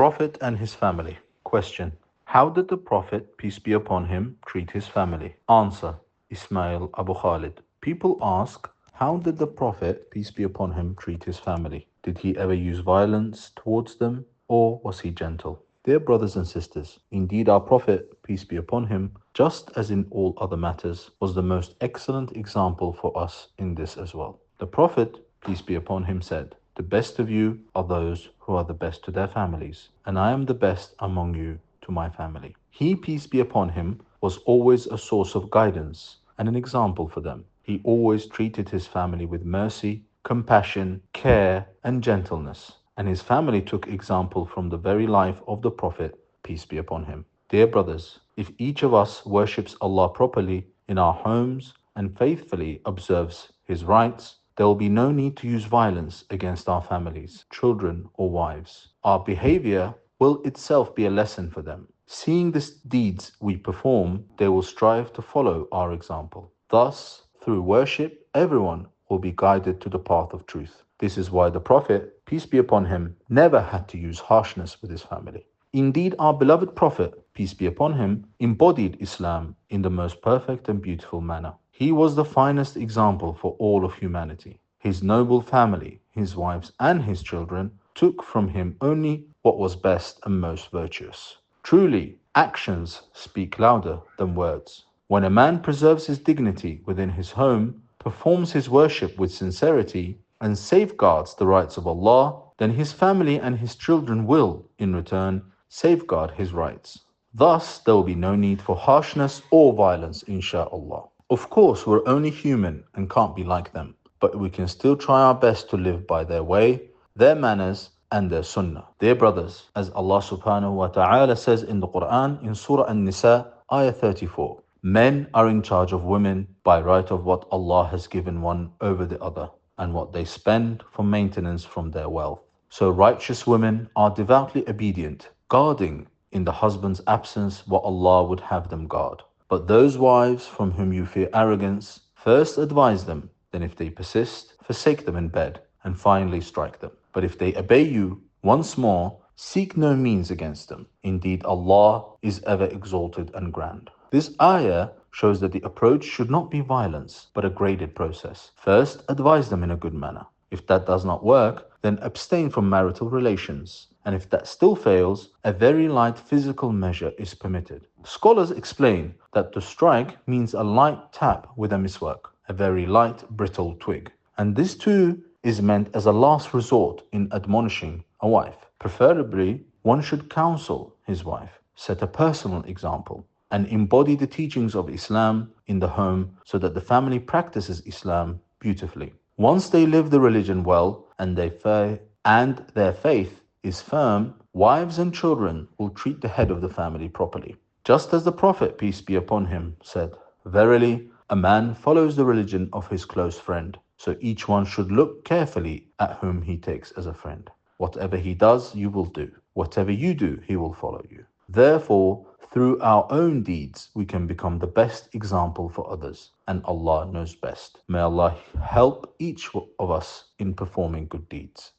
Prophet and his family. Question: how did the Prophet, peace be upon him, treat his family? Answer: Ismail Abu Khalid. People ask, how did the Prophet, peace be upon him, treat his family? Did he ever use violence towards them, or was he gentle? Dear brothers and sisters, indeed our Prophet, peace be upon him, just as in all other matters, was the most excellent example for us in this as well. The Prophet, peace be upon him, said, "The best of you are those who are the best to their families, and I am the best among you to my family." He, peace be upon him, was always a source of guidance and an example for them. He always treated his family with mercy, compassion, care, and gentleness, and his family took example from the very life of the Prophet, peace be upon him. Dear brothers, if each of us worships Allah properly in our homes and faithfully observes his rights, there will be no need to use violence against our families, children, or wives. Our behavior will itself be a lesson for them. Seeing the deeds we perform, they will strive to follow our example. Thus, through worship, everyone will be guided to the path of truth. This is why the Prophet, peace be upon him, never had to use harshness with his family. Indeed, our beloved Prophet, peace be upon him, embodied Islam in the most perfect and beautiful manner. He was the finest example for all of humanity. His noble family, his wives and his children, took from him only what was best and most virtuous. Truly, actions speak louder than words. When a man preserves his dignity within his home, performs his worship with sincerity, and safeguards the rights of Allah, then his family and his children will, in return, safeguard his rights. Thus, there will be no need for harshness or violence, insha'Allah. Of course, we're only human and can't be like them, but we can still try our best to live by their way, their manners, and their sunnah. Dear brothers, as Allah subhanahu wa ta'ala says in the Quran in Surah An-Nisa, ayah 34, men are in charge of women by right of what Allah has given one over the other, and what they spend for maintenance from their wealth. So righteous women are devoutly obedient, guarding in the husband's absence what Allah would have them guard. But those wives from whom you fear arrogance, first advise them, then if they persist, forsake them in bed, and finally strike them. But if they obey you, once more, seek no means against them. Indeed, Allah is ever exalted and grand. This ayah shows that the approach should not be violence, but a graded process. First, advise them in a good manner. If that does not work, then abstain from marital relations. And if that still fails, a very light physical measure is permitted. Scholars explain that to strike means a light tap with a miswak, a very light, brittle twig. And this too is meant as a last resort in admonishing a wife. Preferably, one should counsel his wife, set a personal example, and embody the teachings of Islam in the home so that the family practices Islam beautifully. Once they live the religion well and their faith is firm, wives and children will treat the head of the family properly. Just as the Prophet, peace be upon him, said, "Verily, a man follows the religion of his close friend, so each one should look carefully at whom he takes as a friend. Whatever he does, you will do. Whatever you do, he will follow you." Therefore, through our own deeds, we can become the best example for others, and Allah knows best. May Allah help each of us in performing good deeds.